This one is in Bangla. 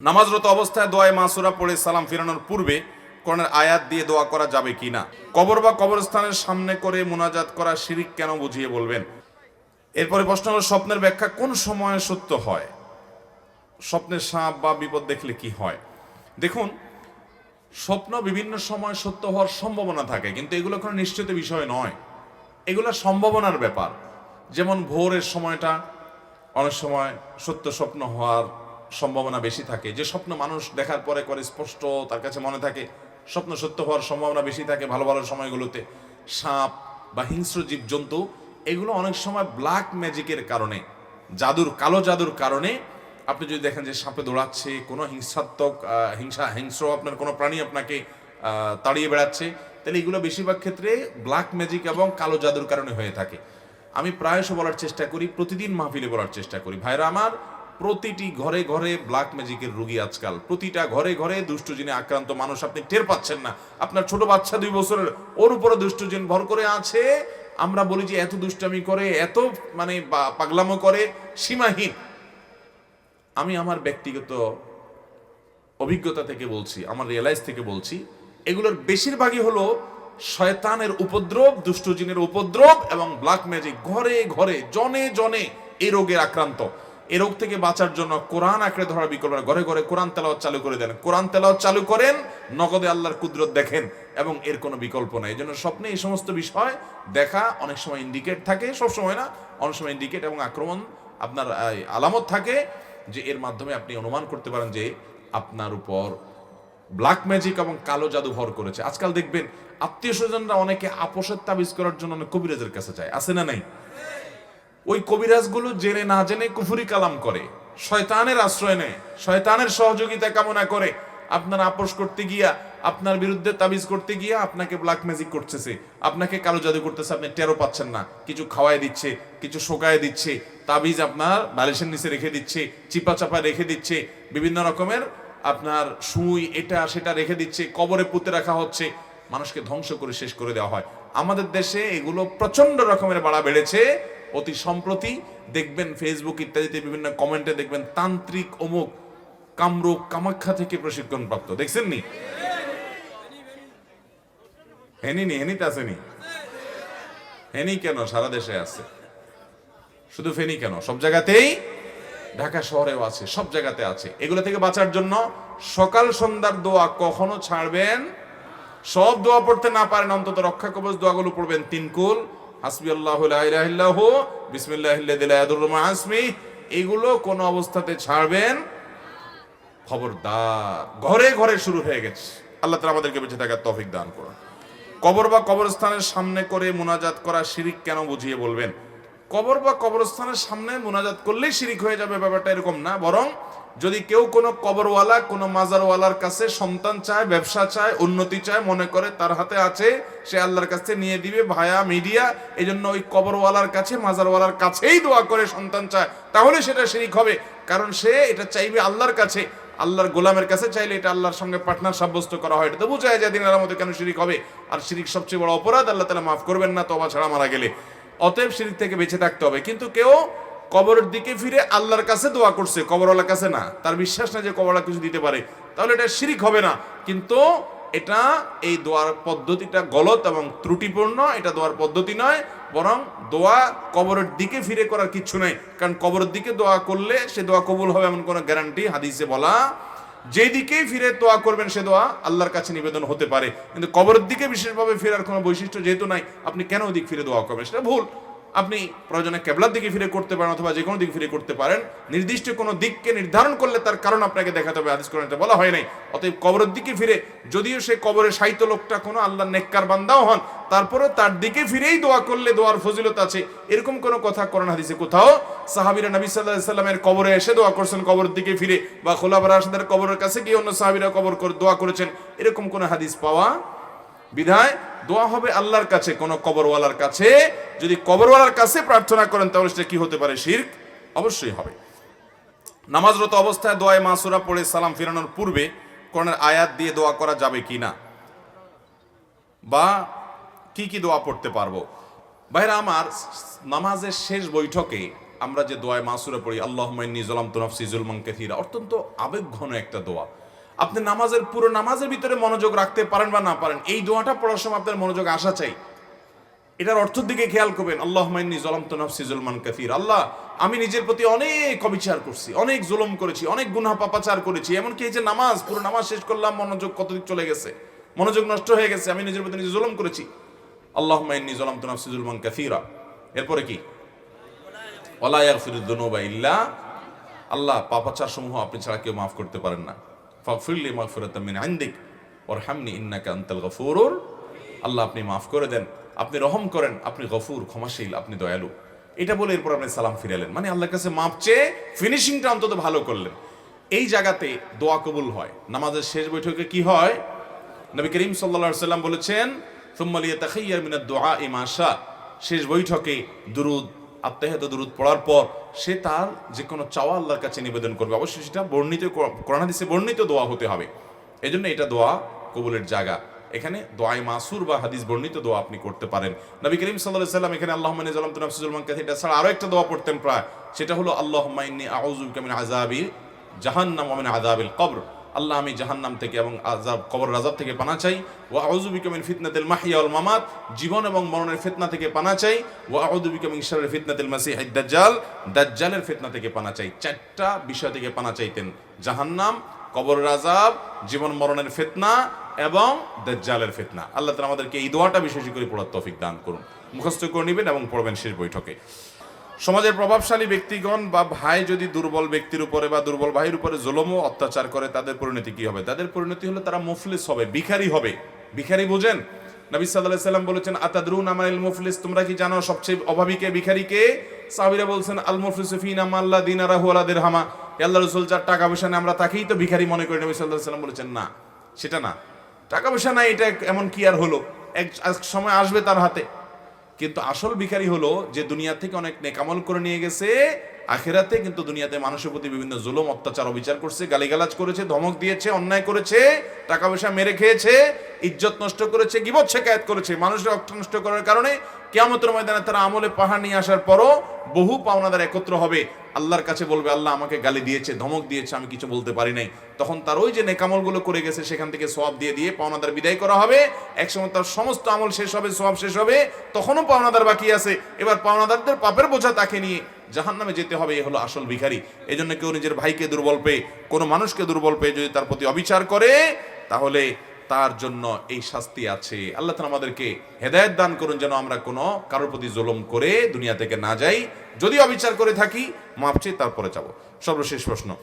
নামাজরত অবস্থায় দোয়ায়ে মাসুরা পড়ে সালাম ফিরানোর পূর্বে কোরআনের আয়াত দিয়ে দোয়া করা যাবে কিনা, কবর বা কবরস্থানের সামনে করে মুনাজাত করা শিরিক কেন, বুঝিয়ে বলবেন। এরপরে প্রশ্ন হলো, স্বপ্নের ব্যাখ্যা কোন সময়ে সত্য হয়? স্বপ্নের সাপ বা বিপদ দেখলে কি হয়? দেখুন, স্বপ্ন বিভিন্ন সময় সত্য হওয়ার সম্ভাবনা থাকে, কিন্তু এগুলো কোনো নিশ্চিত বিষয় নয়, এগুলো সম্ভাবনার ব্যাপার। যেমন ভোরের সময়টা অনেক সময় সত্য স্বপ্ন হওয়ার সম্ভাবনা বেশি থাকে। যে স্বপ্ন মানুষ দেখার পরে করে স্পষ্ট তার কাছে মনে থাকে, স্বপ্ন সত্য হওয়ার সম্ভাবনা বেশি থাকে ভালো ভালো সময়গুলোতে। সাপ বা হিংস্র জীবজন্তু এগুলো অনেক সময় ব্ল্যাক ম্যাজিকের কারণে, কালো জাদুর কারণে, আপনি যদি দেখেন যে সাপে দৌড়াচ্ছে, কোনো হিংসাত্মক হিংস্র আপনার কোনো প্রাণী আপনাকে তাড়িয়ে বেড়াচ্ছে, তাহলে এগুলো বেশিরভাগ ক্ষেত্রে ব্ল্যাক ম্যাজিক এবং কালো জাদুর কারণে হয়ে থাকে। আমি প্রায়শ বলার চেষ্টা করি, প্রতিদিন মাহফিলে বলার চেষ্টা করি, ভাইরা আমার, প্রতিটি ঘরে ঘরে ব্ল্যাক ম্যাজিকের রোগী আজকাল, প্রতিটা ঘরে ঘরে দুষ্টজিনে আক্রান্ত মানুষ আপনি টের পাচ্ছেন না। আপনার ছোট বাচ্চা 2 বছরের, ওর উপরে দুষ্টজিন ভর করে আছে। আমরা বলি যে এত দুষ্টামি করে, এত মানে পাগলামো করে, সীমাহীন। আমি আমার ব্যক্তিগত অভিজ্ঞতা থেকে বলছি, আমার রিয়েলাইজ থেকে বলছি, এগুলোর বেশিরভাগই হলো শয়তানের উপদ্রব, দুষ্টজিনের উপদ্রব এবং ব্ল্যাক ম্যাজিক। ঘরে ঘরে জনে জনে এই রোগের আক্রান্ত। এই রোগ থেকে বাঁচার জন্য কোরআন আঁকড়ে ধরার বিকল্প না। ঘরে ঘরে কোরআন তেলাওয়াত চালু করে দেন, কোরআন তেলাওয়াত চালু করেন, নগদে আল্লাহর কুদরত দেখেন, এবং এর কোনো বিকল্প নাই। এই জন্য স্বপ্নে এই সমস্ত বিষয় দেখা অনেক সময় ইন্ডিকেট থাকে, সব সময় না, অনেক সময় ইন্ডিকেট এবং আক্রমণ আপনার আলামত থাকে, যে এর মাধ্যমে আপনি অনুমান করতে পারেন যে আপনার উপর ব্ল্যাক ম্যাজিক এবং কালো জাদু ভর করেছে। আজকাল দেখবেন আত্মীয় স্বজনরা অনেকে আপোষের তাবিজ করার জন্য অনেক কবিরাজের কাছে যায়, আছে না নাই? ওই কবিরাজগুলো জেনে না জেনে কুফরি কালাম করে, শয়তানের আশ্রয় নেয়, শয়তানের সহযোগিতা কামনা করে। আপনার আপোষ করতে গিয়া, আপনার বিরুদ্ধে তাবিজ করতে গিয়া আপনাকে ব্ল্যাক ম্যাজিক করতেছে, আপনাকে কালো জাদু করতেছে, আপনি টেরও পাচ্ছেন না। কিছু খাওয়ায় দিচ্ছে, কিছু শোকায় দিচ্ছে, তাবিজ আপনার বালিশের নিচে রেখে দিচ্ছে, চিপা চাপা রেখে দিচ্ছে, বিভিন্ন রকমের আপনার সুই এটা সেটা রেখে দিচ্ছে, কবরে পুঁতে রাখা হচ্ছে, মানুষকে ধ্বংস করে শেষ করে দেওয়া হয়। আমাদের দেশে এগুলো প্রচন্ড রকমের বাড়া বেড়েছে। অতি সম্প্রতি দেখবেন ফেসবুক ইত্যাদিতে বিভিন্ন কমেন্টে দেখবেন তান্ত্রিক অমুক কামরূপ কামাখ্যা থেকে প্রশিক্ষণ প্রাপ্ত, দেখছেন নি? হেনিতে আসেনি? হেনি কেন, সারা দেশে আছে, শুধু ফেনি কেন, সব জায়গাতেই, ঢাকা শহরেও আছে, সব জায়গাতে আছে। এগুলো থেকে বাঁচার জন্য সকাল সন্ধ্যার দোয়া কখনো ছাড়বেন। সব দোয়া পড়তে না পারেন, অন্তত রক্ষা কবচ দোয়াগুলো পড়বেন। 3 কুল, হাসবি আল্লাহু লা ইলাহা ইল্লাহু, বিসমিল্লাহিল্লাযী লা ইয়াদুররু মা ইসমিহি, এগুলো কোন অবস্থাতে ছাড়বেন। খবরদার, ঘরে ঘরে শুরু হয়ে গেছে। আল্লাহ তাআলা আমাদেরকে বেঁচে থাকার তৌফিক দান করুন। কবর বা কবরস্থানের সামনে করে মুনাজাত করা শিরিক কেন, বুঝিয়ে বলবেন। কবর বা কবরস্থানের সামনে মুনাজাত করলেই শিরিক হয়ে যাবে, ব্যাপারটা এরকম না। বরং যদি কেউ কোনো কবরওয়ালা, কোনো মাজারওয়ালার কাছে সন্তান চায়, ব্যবসা চায়, উন্নতি চায়, মনে করে তার হাতে আছে, সে আল্লাহর কাছে নিয়ে দিবে ভায়া মিডিয়া, এই জন্য ওই কবরওয়ালার কাছে, মাজারওয়ালার কাছেই দোয়া করে সন্তান চায়, তাহলে সেটা শিরিক হবে। কারণ সে এটা চাইবে আল্লাহর কাছে, আল্লাহর গোলামের কাছে চাইলে এটা আল্লাহর সঙ্গে পার্টনার সাব্যস্ত করা হয়। এটা তো বোঝা যায় দিনের আলামতে কেন শিরিক হবে। আর শিরিক সবচেয়ে বড় অপরাধ, আল্লাহ তাআলা মাফ করবেন না তওবা ছাড়া মারা গেলে। অতএব শিরিক থেকে বেঁচে থাকতে হবে। কিন্তু কেউ কবরের দিকে ফিরে আল্লাহর কাছে দোয়া করছে, কবরওয়ালার কাছে না, তার বিশ্বাস না যে কবরওয়ালা কিছু দিতে পারে, তাহলে এটা শিরিক হবে না। কিন্তু এটা, এই দোয়ার পদ্ধতিটা গলত এবং ত্রুটিপূর্ণ, এটা দোয়ার পদ্ধতি নয়। বরং দোয়া কবরের দিকে ফিরে করার কিছু নাই, কারণ কবরের দিকে দোয়া করলে সে দোয়া কবুল হবে এমন কোনো গ্যারান্টি হাদিসে বলা, যেদিকেই ফিরে দোয়া করবেন সে দোয়া আল্লাহর কাছে নিবেদন হতে পারে। কিন্তু কবরের দিকে বিশেষভাবে ফেরার কোনো বৈশিষ্ট্য যেহেতু নাই, আপনি কেন ওদিক ফিরে দোয়া করবেন, সেটা ভুল। আপনি প্রয়োজনে কেবলার দিকে ফিরে করতে পারেন, অথবা যে কোনো দিক ফিরে করতে পারেন। নির্দিষ্ট কোনো দিককে নির্ধারণ করলে তার কারণ আপনাকে দেখাতে হবে, হাদিস কোরআনে বলা হয় নাই। অতএব কবরের দিকে ফিরে, যদিও সে কবরে সাহিত্য লোকটা কোনো আল্লাহর নেককার বান্দাও হন, তারপরে তার দিকে ফিরেই দোয়া করলে দোয়ার ফজিলত আছে, এরকম কোনো কথা কোরআন হাদিসে কোথাও সাহাবীরা নবী সাল্লাল্লাহু আলাইহি সাল্লামের কবরে এসে দোয়া করছেন কবরের দিকে ফিরে, বা খোলাফায়ে রাশিদের কবরের কাছে গিয়ে অন্য সাহাবীরা কবর করে দোয়া করেছেন, এরকম কোনো হাদিস পাওয়া। বিধায় দোয়া হবে আল্লাহর কাছে, কোন কবরওয়ালার কাছে। যদি কবরওয়ালার কাছে প্রার্থনা করেন তাহলে সেটা কি হতে পারে? শিরক অবশ্যই হবে। নামাজরত অবস্থায় দোয়ায়ে মাসুরা পড়ে সালাম ফিরানোর পূর্বে কোরআনের আয়াত দিয়ে দোয়া করা যাবে কিনা, বা কি কি দোয়া পড়তে পারবো? ভাইরা আমার, নামাজের শেষ বৈঠকে আমরা যে দোয়ায় মাসুরা পড়ি আল্লাহুম্মা ইন্নী যালামতু নাফসি যুলমান কাসীরা, অত্যন্ত আবেগঘন একটা দোয়া। আপনি নামাজের পুরো নামাজের ভিতরে মনোযোগ রাখতে পারেন বা না পারেন, এই দোয়াটা পড়ার সময় আপনার মনোযোগ আসা চাই। এটার অর্থের দিকে খেয়াল করবেন, আল্লাহুম্মা ইন্নী যালামতু নাফসি যুলমান কাসীরা, আল্লাহ আমি নিজের প্রতি অনেক অবিচার করছি, অনেক জুলুম করেছি, অনেক গুনাহ পাপাচার করেছি। এমনকি এই যে নামাজ, পুরো নামাজ শেষ করলাম, মনোযোগ কতদিক চলে গেছে, মনোযোগ নষ্ট হয়ে গেছে, আমি নিজের প্রতি নিজে জুলুম করেছি। আল্লাহুম্মা ইন্নী যালামতু নাফসি যুলমান কাসীরা। এরপরে কি? ওয়ালা ইয়াগফিরুদ যুনুবা ইল্লা, আল্লাহ পাপাচার সমূহ আপনি ছাড়া কেউ মাফ করতে পারেন না। ফাগফিরলি মাগফিরাতাম মিন ইনদিক ওয়ারহামনি ইন্নাকা আনতাল গফুরুর, আল্লাহ আপনি মাফ করে দেন, আপনি রহম করেন, আপনি গফুর ক্ষমাশীল, আপনি দয়ালু। এটা বলে এরপর আপনি সালাম ফিরালেন, মানে আল্লাহর কাছে মাপ চেয়ে ফিনিশিংটা অন্তত ভালো করলেন। এই জায়গাতে দোয়া কবুল হয়। নামাজের শেষ বৈঠকে কি হয়? নবী করিম সাল্লাল্লাহু আলাইহি ওয়াসাল্লাম বলেছেন সুম্মা লিয়াতাখাইয়ার মিনাদ দুআ মা শা, শেষ বৈঠকে দুরুদ, আত্তাহিয়াত দুরুদ পড়ার পর সে তার যে কোনো চাওয়া আল্লাহর কাছে নিবেদন করবে। অবশ্যই সেটা বর্ণিত কোরআন হাদিসে বর্ণিত দোয়া হতে হবে, এজন্য এটা দোয়া কবুলের জায়গা। এখানে দোয়ায়ে মাসুর বা হাদিস বর্ণিত দোয়া আপনি করতে পারেন। নবী করিম সাল্লাল্লাহু আলাইহি ওয়াসাল্লাম এখানে আল্লাহুম্মা ইন্নী যালামতু নাফসি যুলমান কাসীরা ছাড়া আরো একটা দোয়া পড়তেন প্রায়, সেটা হলো আল্লাহুম্মা ইন্নী আউযু বিকা মিন আযাবি জাহান্নাম ওয়া মিন আযাবিল কবর, আল্লাহ আমি জাহান্নাম থেকে এবং আযাব কবর আযাব থেকে পানা চাই। ওয়া আউযু বিকা মিন ফিতনাতিল মাহইয়া ওয়াল মামাত, জীবন এবং মরণের ফিতনা থেকে পানা চাই। ওয়া আউযু বিকা মিন শাররি ফিতনাতিল মাসিহিদ দাজ্জাল, দাজ্জালের ফিতনা থেকে পানা চাই। চারটা বিষয় থেকে পানা চাইতেন, জাহান্নাম, কবরের আযাব, জীবন মরণের ফিতনা এবং দাজ্জালের ফিতনা। আল্লাহ তাআলা আমাদেরকে এই দোয়াটা বিশেষ করে পড়ার তৌফিক দান করুন। মুখস্থ করে নেবেন এবং পড়বেন শেষ বৈঠকে। সমাজের প্রভাবশালী ব্যক্তিগণ বা ভাই যদি দুর্বল ব্যক্তির উপরে বা দুর্বল ভাইয়ের উপরে জুলুম ও অত্যাচার করে, তাদের পরিণতি কি হবে? তাদের পরিণতি হলো তারা মুফলিস হবে, ভিখারি হবে। ভিখারি বোঝেন? নবী সাল্লাল্লাহু আলাইহি ওয়াসাল্লাম বলেছেন আতাদরুনা মানিল মুফলিস, তোমরা কি জানো সবচেয়ে অভাবীকে, ভিখারিকে? সাহাবীরা বলছেন আল মুফলিসু ফিনা মাল্লা দিনারাহু ওয়ালা দিরহামা, আল্লাহর রাসূল যার টাকা পয়সা নেই আমরা তাকেই তো ভিখারি মনে করি। নবী সাল্লাল্লাহু আলাইহি ওয়াসাল্লাম বলেছেন না, সেটা না, টাকা পয়সা নাই এটা এমন কি আর হলো, এক সময় আসবে তার হাতে। কিন্তু আসল ভিখারি হলো যে দুনিয়া থেকে অনেক নেকামল করে নিয়ে গেছে, আখিরাতে কিন্তু দুনিয়াতে মানুষের প্রতি বিভিন্ন জুলুম অত্যাচার অবিচার করছে, গালিগালাজ করেছে, ধমক দিয়েছে, অন্যায় করেছে, টাকা পয়সা মেরে খেয়েছে, ইজ্জত নষ্ট করেছে, গীবত শিকায়াত করেছে। মানুষের রক্ত নষ্ট করার কারণে কিয়ামতের ময়দানে তারা আমলে পাহাড় নিয়ে আসার পরও বহু পাওনাদার একত্র হবে, আল্লাহর কাছে বলবে আল্লাহ আমাকে গালি দিয়েছে, ধমক দিয়েছে, আমি কিছু বলতে পারি নাই। তখন তার ওই যে নেকামলগুলো করে গেছে সেখান থেকে সওয়াব দিয়ে দিয়ে পাওনাদার বিদায় করা হবে। একসময় তার সমস্ত আমল শেষ হবে, সওয়াব শেষ হবে, তখনও পাওনাদার বাকি আছে। এবার পাওনাদারদের পাপের বোঝা তাকে নিয়ে জাহান্নামে যেতে হবে। এ হলো আসল ভিখারি। এই জন্য কেউ নিজের ভাইকে দুর্বল পেয়ে, কোনো মানুষকে দুর্বল পেয়ে যদি তার প্রতি অবিচার করে, তাহলে তার জন্য এই শাস্তি আছে। আল্লাহ তাআলা আমাদেরকে হেদায়েত দান করুন যেন আমরা কোনো কারোর প্রতি জুলুম করে দুনিয়া থেকে না যাই। যদি অবিচার করে থাকি মাপ চেয়ে তারপরে যাব। সর্বশেষ প্রশ্ন।